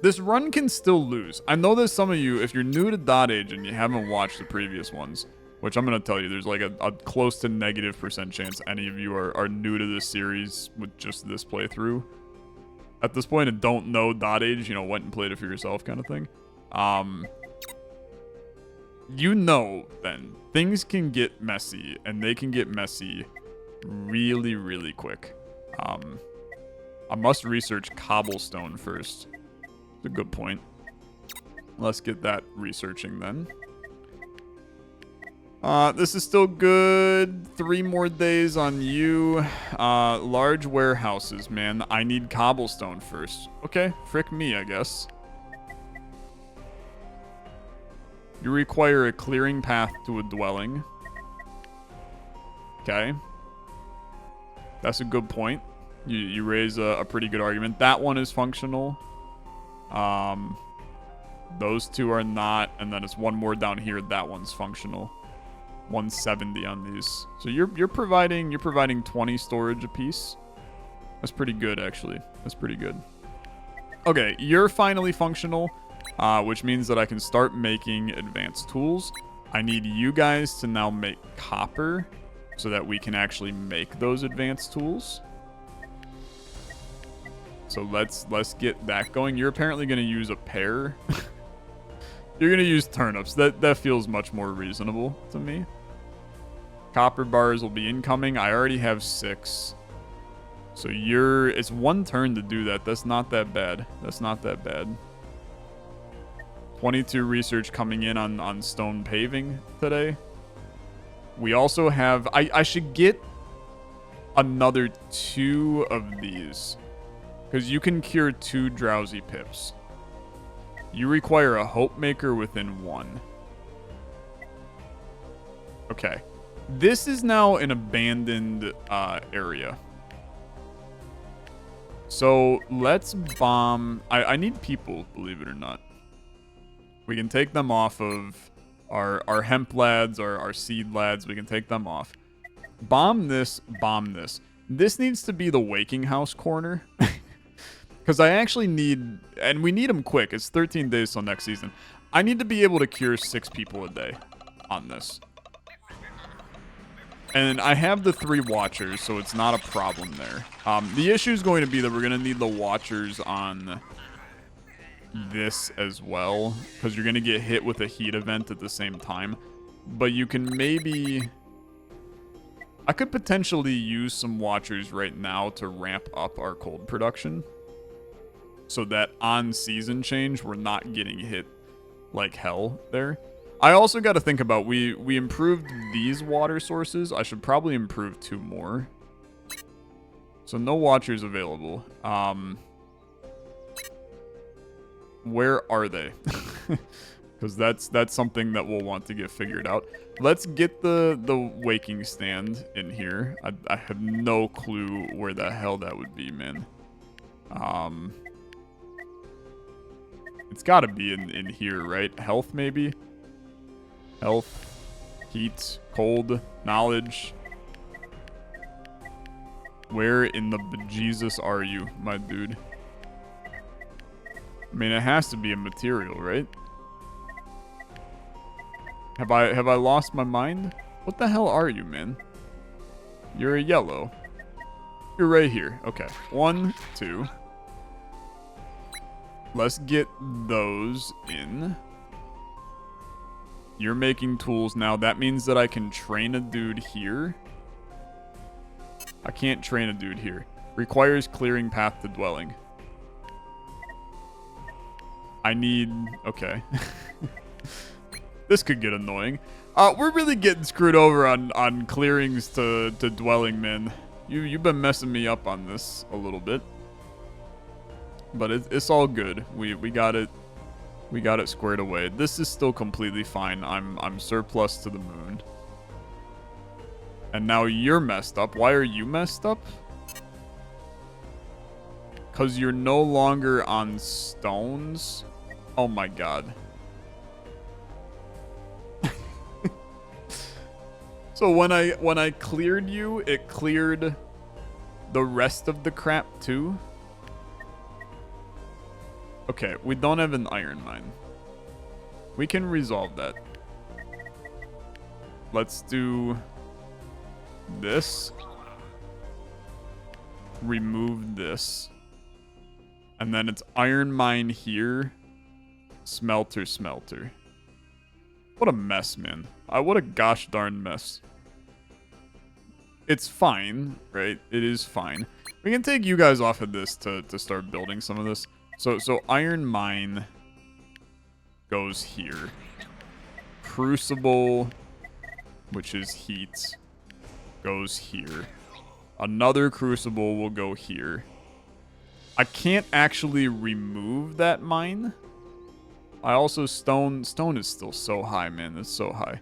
This run can still lose. I know that some of you, if you're new to dotAGE and you haven't watched the previous ones, which I'm going to tell you, there's like a close to -% chance any of you are new to this series with just this playthrough. At this point, and don't know dotAGE, you know, went and played it for yourself kind of thing. You know, then, things can get messy, and they can get messy really, really quick. I must research cobblestone first. It's a good point. Let's get that researching then. This is still good. 3 more days on you. Large warehouses, man. I need cobblestone first. Okay, frick me, I guess. You require a clearing path to a dwelling. Okay. That's a good point. You raise a pretty good argument. That one is functional. Those two are not, and then it's one more down here. That one's functional. 170 on these. So you're providing 20 storage apiece. That's pretty good, actually. That's pretty good. Okay, you're finally functional, which means that I can start making advanced tools. I need you guys to now make copper so that we can actually make those advanced tools. So let's get that going. You're apparently going to use a pear. You're going to use turnips. That feels much more reasonable to me. Copper bars will be incoming. I already have 6. So it's 1 turn to do that. That's not that bad. That's not that bad. 22 research coming in on stone paving today. We also have... I should get another 2 of these. Because you can cure 2 drowsy pips. You require a hope maker within 1. Okay. This is now an abandoned area. So let's bomb... I need people, believe it or not. We can take them off of our hemp lads, our seed lads. We can take them off. Bomb this, bomb this. This needs to be the waking house corner. Because I actually need... And we need them quick. It's 13 days till next season. I need to be able to cure 6 people a day on this. And I have the 3 watchers, so it's not a problem there. The issue is going to be that we're going to need the watchers on this as well, because you're going to get hit with a heat event at the same time. But you can maybe... I could potentially use some watchers right now to ramp up our cold production, so that on season change, we're not getting hit like hell there. I also got to think about, we improved these water sources. I should probably improve 2 more. So no watchers available. Where are they? Because that's something that we'll want to get figured out. Let's get the waking stand in here. I have no clue where the hell that would be, man. It's got to be in here, right? Health, maybe? Health, heat, cold, knowledge. Where in the bejesus are you, my dude? I mean, it has to be a material, right? Have I lost my mind? What the hell are you, man? You're a yellow. You're right here. Okay. 1, 2. Let's get those in. You're making tools now. That means that I can train a dude here. I can't train a dude here. Requires clearing path to dwelling. I need... Okay. This could get annoying. We're really getting screwed over on clearings to dwelling, man. You've been messing me up on this a little bit. But it's all good. We got it. We got it squared away. This is still completely fine. I'm surplus to the moon. And now you're messed up. Why are you messed up? Because you're no longer on stones. Oh my god. So when I cleared you, it cleared the rest of the crap too? Okay, we don't have an iron mine. We can resolve that. Let's do this. Remove this. And then it's iron mine here. Smelter, smelter. What a mess, man. What a gosh darn mess. It's fine, right? It is fine. We can take you guys off of this to start building some of this. So iron mine goes here. Crucible, which is heat, goes here. Another crucible will go here. I can't actually remove that mine. I also stone is still so high, man. It's so high.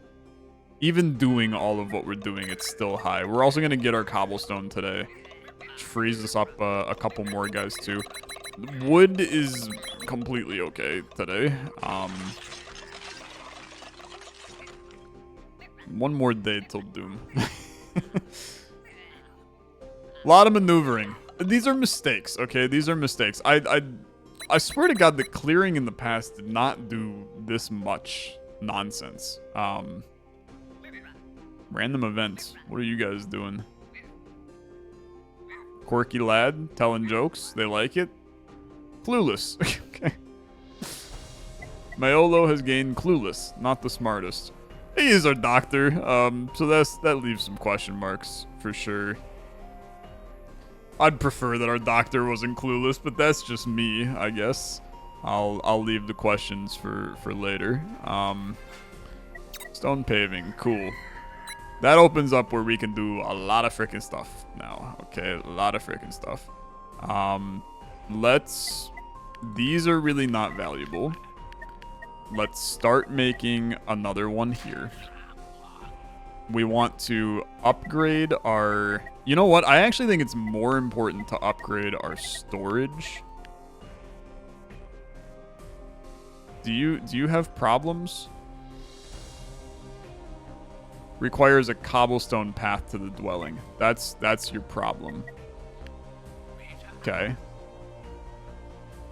Even doing all of what we're doing, it's still high. We're also gonna get our cobblestone today, which frees us up a couple more guys too. Wood is completely okay today. One more day till doom. A lot of maneuvering. These are mistakes, okay? These are mistakes. I swear to God, the clearing in the past did not do this much nonsense. Random events. What are you guys doing? Quirky lad telling jokes. They like it. Clueless. Okay. Mayolo has gained clueless, not the smartest. He is our doctor, so that leaves some question marks for sure. I'd prefer that our doctor wasn't clueless, but that's just me, I guess. I'll leave the questions for later. Stone paving, cool. That opens up where we can do a lot of freaking stuff now. Okay, a lot of freaking stuff. These are really not valuable. Let's start making another one here. We want to upgrade our... You know what? I actually think it's more important to upgrade our storage. Do you have problems? Requires a cobblestone path to the dwelling. That's your problem. Okay.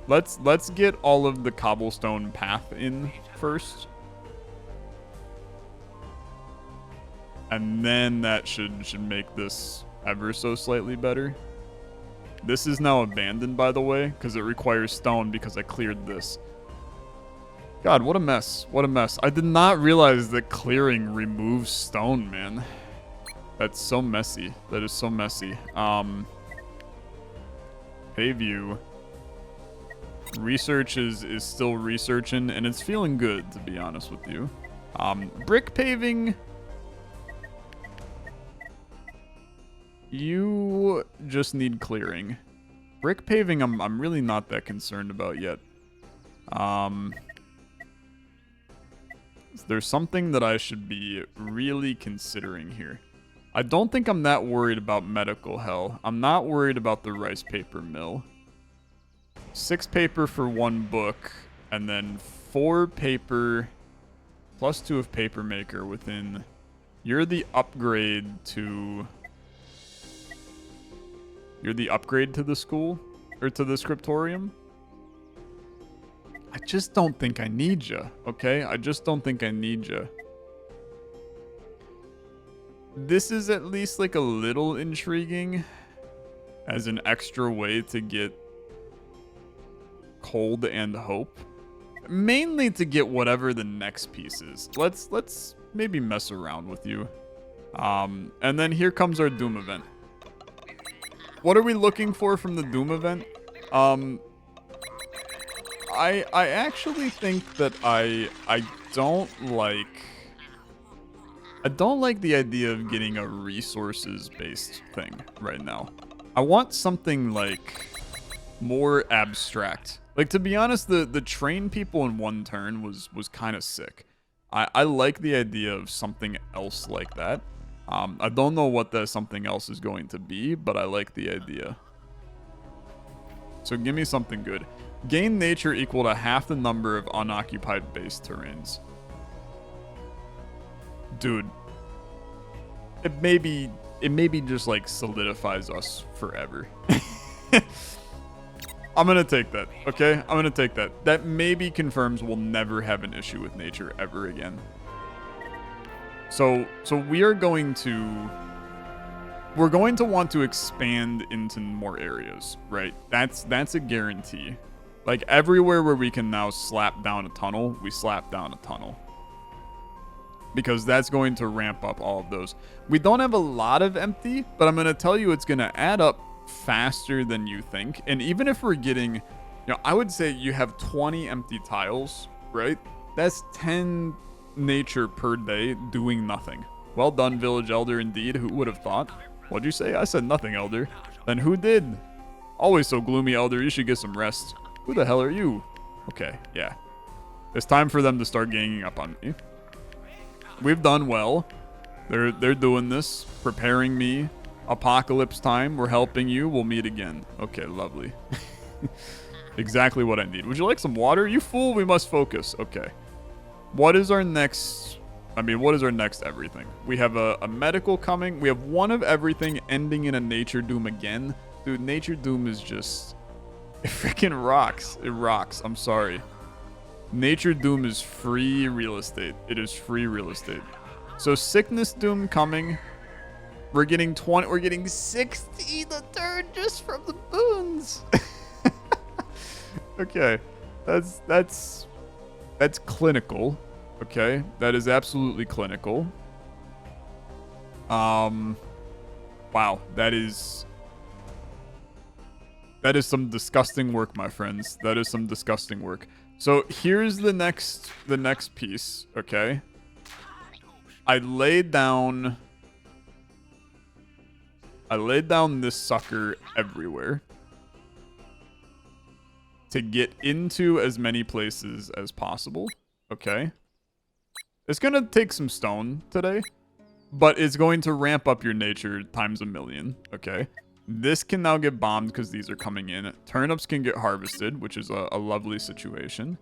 Let's get all of the cobblestone path in first. And then that should make this ever so slightly better. This is now abandoned, by the way, because it requires stone because I cleared this. God, what a mess. What a mess. I did not realize that clearing removes stone, man. That's so messy. That is so messy. Payview. Research is still researching, and it's feeling good, to be honest with you. Brick paving... You just need clearing. Brick paving, I'm really not that concerned about yet. There's something that I should be really considering here. I don't think I'm that worried about medical hell. I'm not worried about the rice paper mill. 6 paper for 1 book, and then 4 paper plus 2 of paper maker within... You're the upgrade to... You're the upgrade to the school? Or to the scriptorium? I just don't think I need you, okay? I just don't think I need you. This is at least like a little intriguing as an extra way to get cold and hope. Mainly to get whatever the next piece is. Let's maybe mess around with you. And then here comes our Doom event. What are we looking for from the Doom event? I actually think that I don't like the idea of getting a resources based thing right now. I want something like more abstract. Like, to be honest, the train people in 1 turn was kind of sick. I like the idea of something else like that. I don't know what that something else is going to be, but I like the idea. So give me something good. Gain nature equal to half the number of unoccupied base terrains. Dude. It maybe just like solidifies us forever. I'm gonna take that, okay? I'm gonna take that. That maybe confirms we'll never have an issue with nature ever again. So we're going to want to expand into more areas, right? That's a guarantee. Like everywhere where we can now slap down a tunnel, we slap down a tunnel. Because that's going to ramp up all of those. We don't have a lot of empty, but I'm going to tell you it's going to add up faster than you think. And even if we're getting, I would say you have 20 empty tiles, right? That's 10 nature per day doing nothing. Well done, village elder, indeed. Who would have thought? What'd you say? I said nothing, elder. Then who did? Always so gloomy, elder. You should get some rest. Who the hell are you? Okay, yeah. It's time for them to start ganging up on me. We've done well. They're doing this, preparing me. Apocalypse time. We're helping you. We'll meet again. Okay, lovely. Exactly what I need. Would you like some water? You fool, we must focus. Okay. What is our next... what is our next everything? We have a medical coming. We have one of everything ending in a nature doom again. Dude, nature doom is just... It freaking rocks. It rocks. I'm sorry. Nature doom is free real estate. It is free real estate. So sickness doom coming. We're getting 20. We're getting 60 the turn just from the boons. Okay, that's clinical. Okay, that is absolutely clinical. Wow, that is some disgusting work, my friends. That is some disgusting work. So here's the next piece, okay? I laid down this sucker everywhere to get into as many places as possible, okay? It's going to take some stone today, but it's going to ramp up your nature times a million, okay? This can now get bombed because these are coming in. Turnips can get harvested, which is a lovely situation.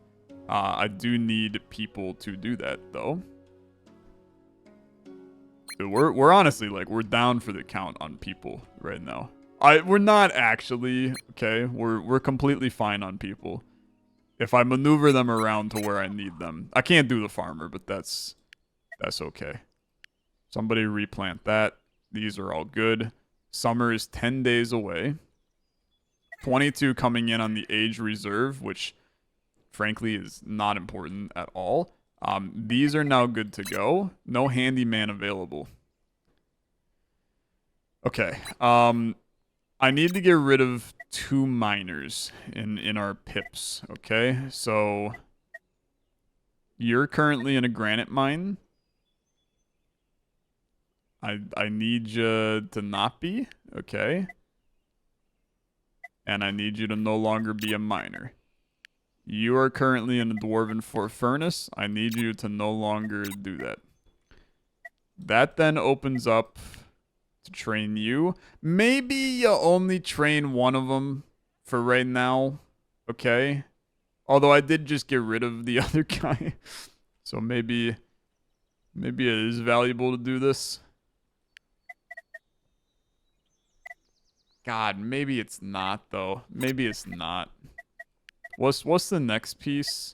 I do need people to do that, though. Dude, we're honestly, like, we're down for the count on people right now. We're not actually, okay? We're completely fine on people. If I maneuver them around to where I need them. I can't do the farmer, but that's okay. Somebody replant that. These are all good. Summer is 10 days away. 22 coming in on the age reserve, which frankly is not important at all. These are now good to go. No handyman available. Okay. I need to get rid of 2 miners in our pips. Okay. So you're currently in a granite mine. I need you to not be, okay? And I need you to no longer be a miner. You are currently in a dwarven furnace. I need you to no longer do that. That then opens up to train you. Maybe you only train one of them for right now, okay? Although I did just get rid of the other guy. So maybe it is valuable to do this. God, maybe it's not, though. Maybe it's not. What's the next piece?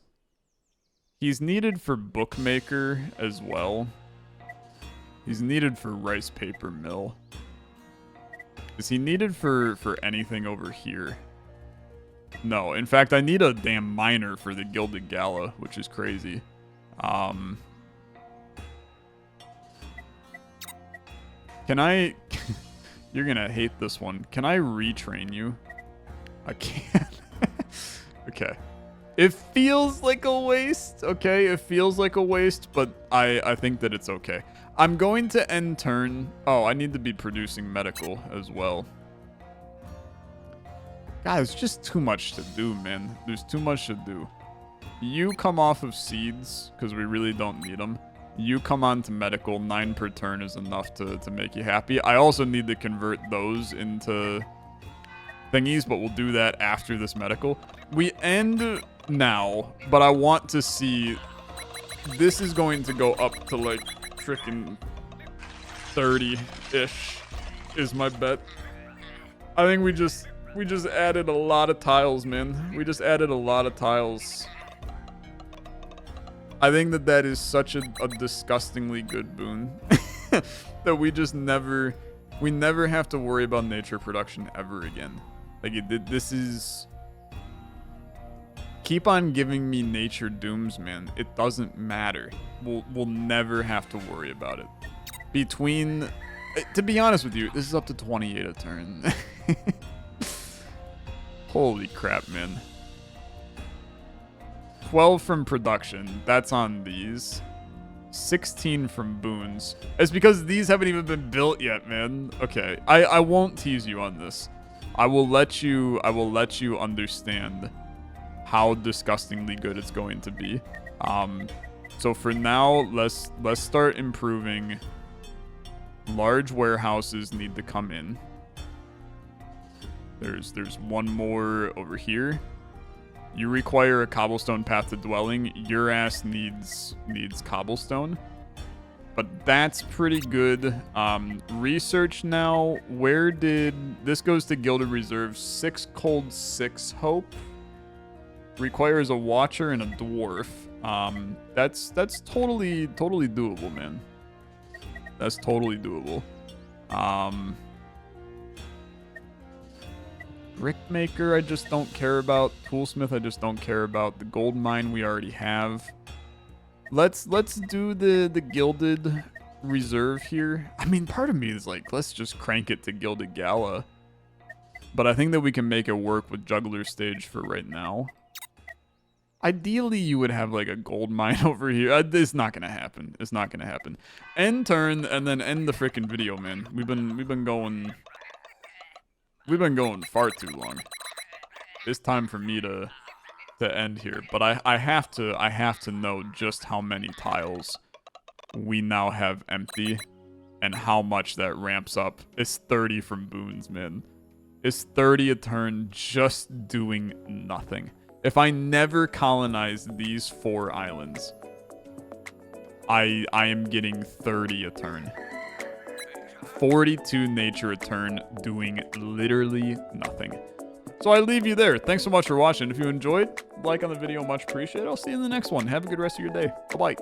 He's needed for bookmaker as well. He's needed for rice paper mill. Is he needed for anything over here? No. In fact, I need a damn miner for the Gilded Gala, which is crazy. Can I... You're gonna hate this one. Can I retrain you? I can't. Okay. It feels like a waste, okay? It feels like a waste, but I think that it's okay. I'm going to end turn. Oh, I need to be producing medical as well. God, it's just too much to do, man. There's too much to do. You come off of seeds, because we really don't need them. You come on to medical. 9 per turn is enough to make you happy. I also need to convert those into thingies, but we'll do that after this medical. We end now, but I want to see... This is going to go up to like freaking 30-ish is my bet. I think we just added a lot of tiles, man. We just added a lot of tiles. I think that is such a disgustingly good boon that we never have to worry about nature production ever again. Like this is... Keep on giving me nature dooms, man. It doesn't matter. We'll never have to worry about it. Between... To be honest with you, this is up to 28 a turn. Holy crap, man. 12 from production. That's on these. 16 from boons. It's because these haven't even been built yet, man. Okay. I won't tease you on this. I will let you understand how disgustingly good it's going to be. So for now, let's start improving. Large warehouses need to come in. There's one more over here. You require a cobblestone path to dwelling. Your ass needs cobblestone. But that's pretty good. Research now. Where did... This goes to Gilded Reserve. 6 cold, 6 hope. Requires a watcher and a dwarf. That's totally doable, man. That's totally doable. Brickmaker, I just don't care about. Toolsmith, I just don't care about. The gold mine we already have. Let's do the Gilded Reserve here. I mean, part of me is like, let's just crank it to Gilded Gala. But I think that we can make it work with Juggler Stage for right now. Ideally, you would have like a gold mine over here. It's not gonna happen. It's not gonna happen. End turn and then end the freaking video, man. We've been going far too long. It's time for me to end here. But I have to know just how many tiles we now have empty and how much that ramps up. It's 30 from boons, man. It's 30 a turn just doing nothing. If I never colonize these 4 islands, I am getting 30 a turn. 42 nature a turn, doing literally nothing. So I leave you there. Thanks so much for watching. If you enjoyed, like on the video, much appreciated. I'll see you in the next one. Have a good rest of your day. Bye-bye.